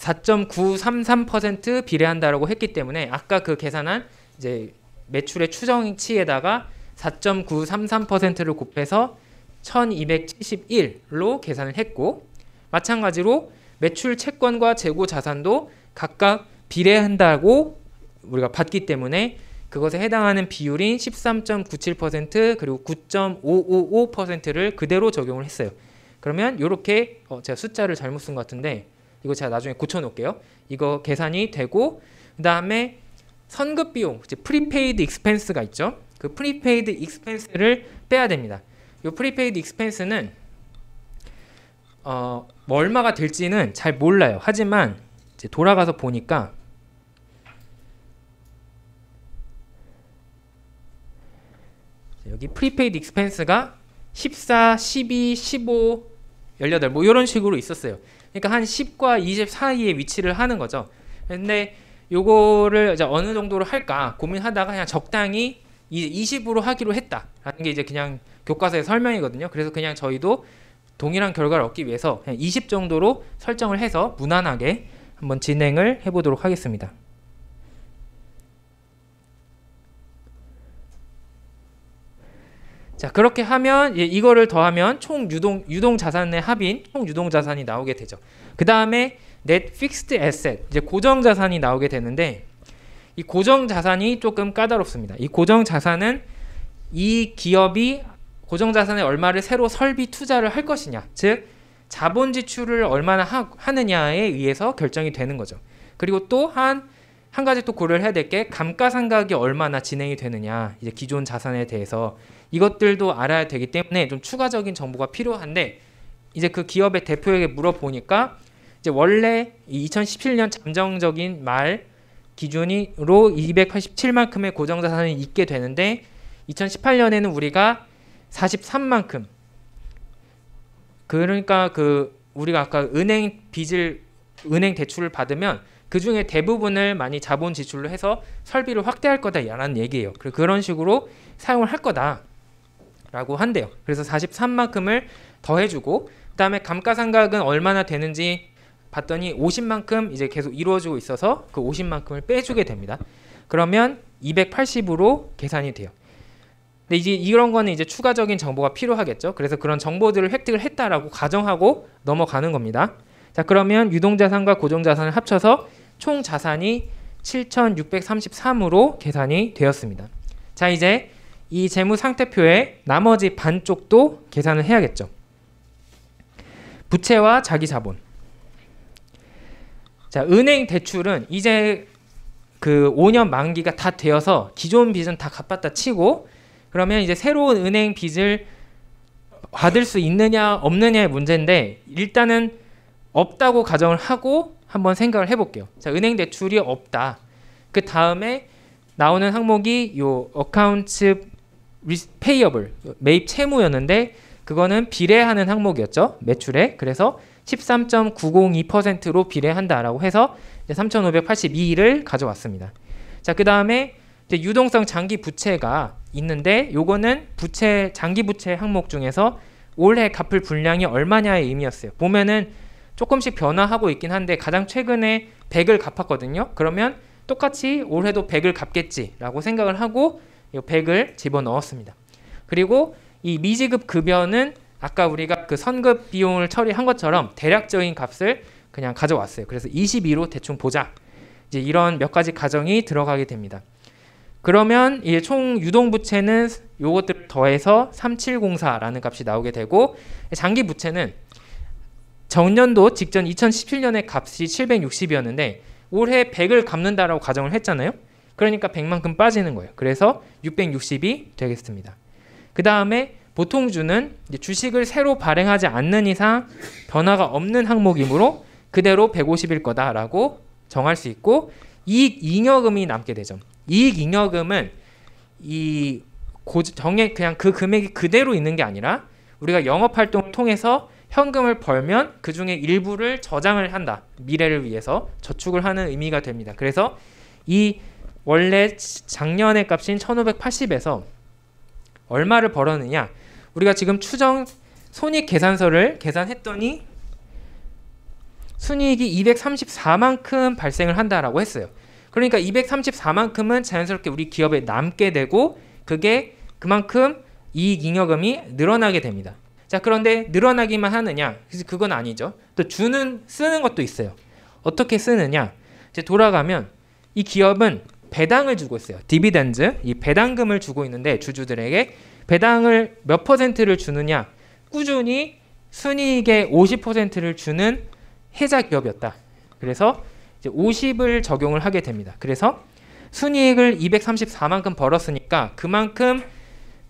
4.933% 비례한다라고 했기 때문에 아까 그 계산한 이제 매출의 추정치에다가 4.933%를 곱해서 1271로 계산을 했고, 마찬가지로 매출 채권과 재고 자산도 각각 비례한다고 우리가 봤기 때문에 그것에 해당하는 비율인 13.97% 그리고 9.555%를 그대로 적용을 했어요. 그러면 이렇게 제가 숫자를 잘못 쓴 것 같은데 이거 제가 나중에 고쳐놓을게요. 이거 계산이 되고, 그 다음에 선급 비용, 이제 프리페이드 익스펜스가 있죠. 그 프리페이드 익스펜스를 빼야 됩니다. 이 프리페이드 익스펜스는 뭐 얼마가 될지는 잘 몰라요. 하지만 이제 돌아가서 보니까 여기 프리페이드 익스펜스가 14, 12, 15, 18 뭐 이런 식으로 있었어요. 그러니까 한 10과 20 사이에 위치를 하는 거죠. 근데 요거를 이제 어느 정도로 할까 고민하다가 그냥 적당히 20으로 하기로 했다라는 게 이제 그냥 교과서의 설명이거든요. 그래서 그냥 저희도 동일한 결과를 얻기 위해서 그냥 20 정도로 설정을 해서 무난하게 한번 진행을 해보도록 하겠습니다. 자, 그렇게 하면 이거를 더하면 총 유동 자산의 합인 총 유동 자산이 나오게 되죠. 그 다음에 net fixed asset, 이제 고정 자산이 나오게 되는데, 이 고정 자산이 조금 까다롭습니다. 이 고정 자산은 이 기업이 고정 자산에 얼마를 새로 설비 투자를 할 것이냐, 즉 자본 지출을 얼마나 하느냐에 의해서 결정이 되는 거죠. 그리고 또 한 가지 또 고려를 해야 될 게 감가상각이 얼마나 진행이 되느냐, 이제 기존 자산에 대해서 이것들도 알아야 되기 때문에 좀 추가적인 정보가 필요한데, 이제 그 기업의 대표에게 물어보니까 이제 원래 2017년 잠정적인 말 기준으로 287만큼의 고정 자산이 있게 되는데 2018년에는 우리가 43만큼, 그러니까 그 우리가 아까 은행 대출을 받으면 그 중에 대부분을 많이 자본 지출로 해서 설비를 확대할 거다라는 얘기예요. 그런 식으로 사용을 할 거다라고 한대요. 그래서 43만큼을 더해주고, 그다음에 감가상각은 얼마나 되는지 봤더니 50만큼 이제 계속 이루어지고 있어서 그 50만큼을 빼주게 됩니다. 그러면 280으로 계산이 돼요. 근데 이제 이런 거는 이제 추가적인 정보가 필요하겠죠. 그래서 그런 정보들을 획득을 했다라고 가정하고 넘어가는 겁니다. 자, 그러면 유동자산과 고정자산을 합쳐서 총 자산이 7,633으로 계산이 되었습니다. 자, 이제 이 재무상태표의 나머지 반쪽도 계산을 해야겠죠. 부채와 자기자본. 자, 은행 대출은 이제 그 5년 만기가 다 되어서 기존 빚은 다 갚았다 치고, 그러면 이제 새로운 은행 빚을 받을 수 있느냐 없느냐의 문제인데, 일단은 없다고 가정을 하고 한번 생각을 해볼게요. 자, 은행 대출이 없다. 그 다음에 나오는 항목이 요 accounts payable, 매입 채무였는데 그거는 비례하는 항목이었죠, 매출에. 그래서 13.902%로 비례한다라고 해서 3,582를 가져왔습니다. 자, 그 다음에 유동성 장기 부채가 있는데, 요거는 부채 장기 부채 항목 중에서 올해 갚을 분량이 얼마냐의 의미였어요. 보면은 조금씩 변화하고 있긴 한데 가장 최근에 100을 갚았거든요. 그러면 똑같이 올해도 100을 갚겠지라고 생각을 하고 이 100을 집어넣었습니다. 그리고 이 미지급 급여는 아까 우리가 그 선급 비용을 처리한 것처럼 대략적인 값을 그냥 가져왔어요. 그래서 22로 대충 보자. 이제 이런 몇 가지 가정이 들어가게 됩니다. 그러면 이 총 유동 부채는 요것들을 더해서 3704라는 값이 나오게 되고, 장기 부채는 전년도 직전 2017년의 값이 760이었는데 올해 100을 갚는다라고 가정을 했잖아요. 그러니까 100만큼 빠지는 거예요. 그래서 660이 되겠습니다. 그 다음에 보통주는 주식을 새로 발행하지 않는 이상 변화가 없는 항목이므로 그대로 150일 거다라고 정할 수 있고, 이익잉여금이 남게 되죠. 이익잉여금은 이 정액 그냥 그 금액이 그대로 있는 게 아니라 우리가 영업 활동을 통해서 현금을 벌면 그 중에 일부를 저장을 한다. 미래를 위해서 저축을 하는 의미가 됩니다. 그래서 이 원래 작년의 값인 1580에서 얼마를 벌었느냐, 우리가 지금 추정 손익 계산서를 계산했더니 순이익이 234만큼 발생을 한다라고 했어요. 그러니까 234만큼은 자연스럽게 우리 기업에 남게 되고 그게 그만큼 이익잉여금이 늘어나게 됩니다. 자, 그런데 늘어나기만 하느냐? 그건 아니죠. 또 쓰는 것도 있어요. 어떻게 쓰느냐? 이제 돌아가면 이 기업은 배당을 주고 있어요. 디비덴드, 이 배당금을 주고 있는데 주주들에게 배당을 몇 %를 주느냐? 꾸준히 순이익의 50%를 주는 해자 기업이었다. 그래서 이제 50을 적용을 하게 됩니다. 그래서 순이익을 234만큼 벌었으니까 그만큼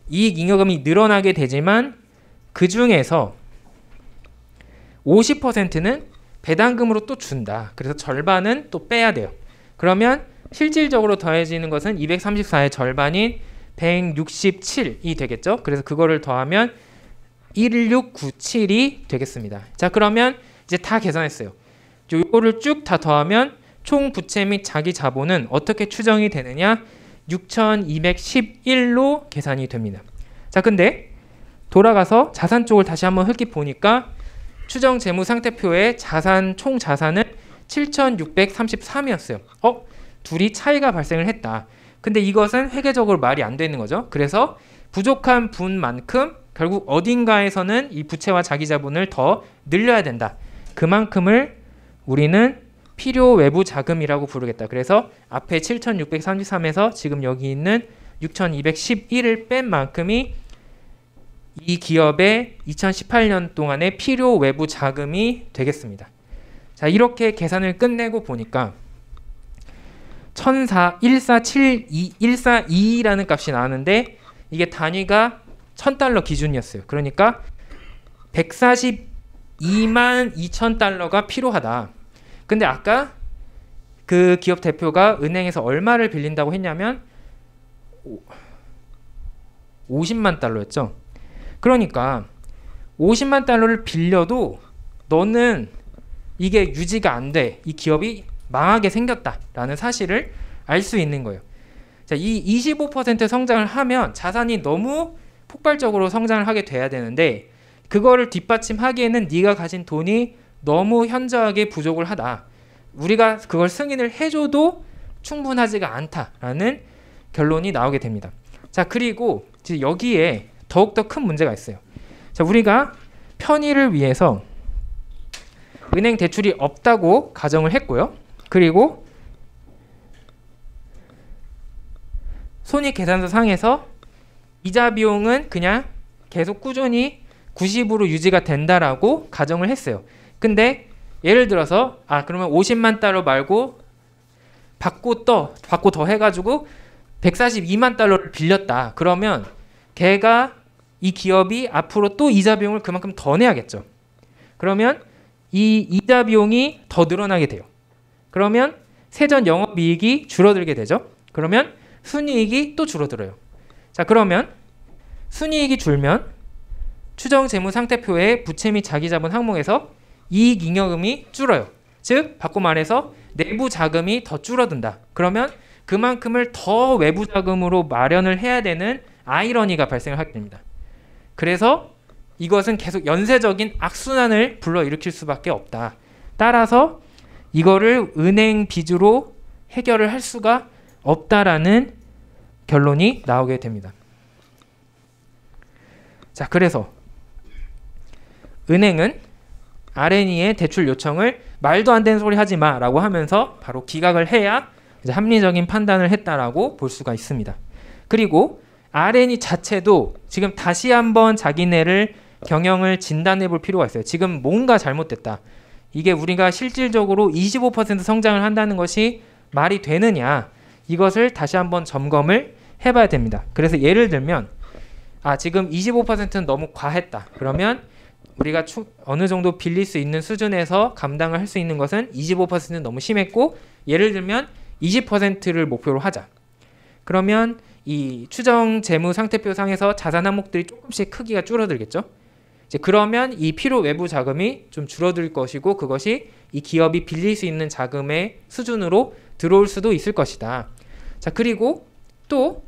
이익잉여금이 늘어나게 되지만 그 중에서 50%는 배당금으로 또 준다. 그래서 절반은 또 빼야 돼요. 그러면 실질적으로 더해지는 것은 234의 절반인 167이 되겠죠. 그래서 그거를 더하면 1697이 되겠습니다. 자, 그러면 이제 다 계산했어요. 이거를 쭉 다 더하면 총 부채 및 자기 자본은 어떻게 추정이 되느냐? 6211로 계산이 됩니다. 자, 근데 돌아가서 자산 쪽을 다시 한번 훑기 보니까 추정 재무 상태표의 총 자산은 7633이었어요. 둘이 차이가 발생을 했다. 근데 이것은 회계적으로 말이 안 되는 거죠. 그래서 부족한 분만큼 결국 어딘가에서는 이 부채와 자기 자본을 더 늘려야 된다. 그만큼을 우리는 필요 외부 자금이라고 부르겠다. 그래서 앞에 7633에서 지금 여기 있는 6211을 뺀 만큼이 이 기업의 2018년 동안의 필요 외부 자금이 되겠습니다. 자, 이렇게 계산을 끝내고 보니까 142라는 값이 나왔는데 이게 단위가 $1000 기준이었어요. 그러니까 142만 2,000달러가 필요하다. 근데 아까 그 기업 대표가 은행에서 얼마를 빌린다고 했냐면 50만 달러였죠. 그러니까 50만 달러를 빌려도 너는 이게 유지가 안 돼. 이 기업이 망하게 생겼다라는 사실을 알 수 있는 거예요. 자, 이 25% 성장을 하면 자산이 너무 폭발적으로 성장을 하게 돼야 되는데 그거를 뒷받침하기에는 네가 가진 돈이 너무 현저하게 부족을 하다. 우리가 그걸 승인을 해줘도 충분하지가 않다라는 결론이 나오게 됩니다. 자, 그리고 여기에 더욱더 큰 문제가 있어요. 자, 우리가 편의를 위해서 은행 대출이 없다고 가정을 했고요. 그리고 손익계산서 상에서 이자 비용은 그냥 계속 꾸준히 90으로 유지가 된다라고 가정을 했어요. 근데 예를 들어서 그러면 50만 달러 말고 받고 더 해가지고 142만 달러를 빌렸다. 그러면 이 기업이 앞으로 또 이자 비용을 그만큼 더 내야겠죠. 그러면 이 이자 비용이 더 늘어나게 돼요. 그러면 세전 영업이익이 줄어들게 되죠. 그러면 순이익이 또 줄어들어요. 자, 그러면 순이익이 줄면 추정 재무 상태표의 부채 및 자기 자본 항목에서 이익잉여금이 줄어요. 즉 바꿔 말해서 내부 자금이 더 줄어든다. 그러면 그만큼을 더 외부 자금으로 마련을 해야 되는 아이러니가 발생을 하게 됩니다. 그래서 이것은 계속 연쇄적인 악순환을 불러일으킬 수밖에 없다. 따라서 이거를 은행 빚으로 해결을 할 수가 없다라는 결론이 나오게 됩니다. 자, 그래서 은행은 R&E의 대출 요청을 말도 안 되는 소리 하지 마라고 하면서 바로 기각을 해야 이제 합리적인 판단을 했다라고 볼 수가 있습니다. 그리고 R&E 자체도 지금 다시 한번 자기네를 경영을 진단해 볼 필요가 있어요. 지금 뭔가 잘못됐다. 이게 우리가 실질적으로 25% 성장을 한다는 것이 말이 되느냐, 이것을 다시 한번 점검을 해봐야 됩니다. 그래서 예를 들면 지금 25%는 너무 과했다. 그러면 우리가 어느 정도 빌릴 수 있는 수준에서 감당을 할 수 있는 것은 25%는 너무 심했고, 예를 들면 20%를 목표로 하자. 그러면 이 추정 재무 상태표 상에서 자산 항목들이 조금씩 크기가 줄어들겠죠. 이제 그러면 이 필요 외부 자금이 좀 줄어들 것이고 그것이 이 기업이 빌릴 수 있는 자금의 수준으로 들어올 수도 있을 것이다. 자, 그리고 또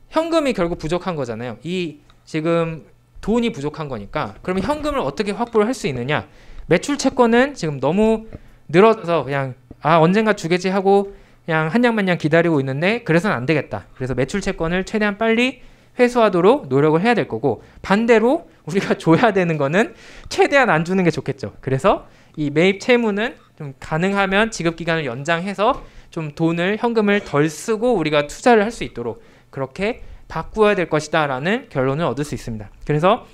현금이 결국 부족한 거잖아요. 이 지금 돈이 부족한 거니까 그러면 현금을 어떻게 확보를 할 수 있느냐? 매출 채권은 지금 너무 늘어져서 그냥 언젠가 주겠지 하고 그냥 한양만냥 기다리고 있는데 그래서는 안 되겠다. 그래서 매출 채권을 최대한 빨리 회수하도록 노력을 해야 될 거고 반대로 우리가 줘야 되는 거는 최대한 안 주는 게 좋겠죠. 그래서 이 매입 채무는 좀 가능하면 지급 기간을 연장해서 좀 돈을 현금을 덜 쓰고 우리가 투자를 할 수 있도록 그렇게 바꾸어야 될 것이다 라는 결론을 얻을 수 있습니다. 그래서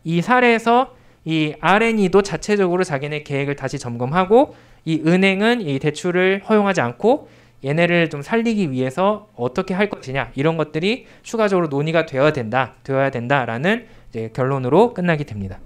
이 사례에서 이 R&E도 자체적으로 자기네 계획을 다시 점검하고 이 은행은 이 대출을 허용하지 않고 얘네를 좀 살리기 위해서 어떻게 할 것이냐 이런 것들이 추가적으로 논의가 되어야 된다라는 이제 결론으로 끝나게 됩니다.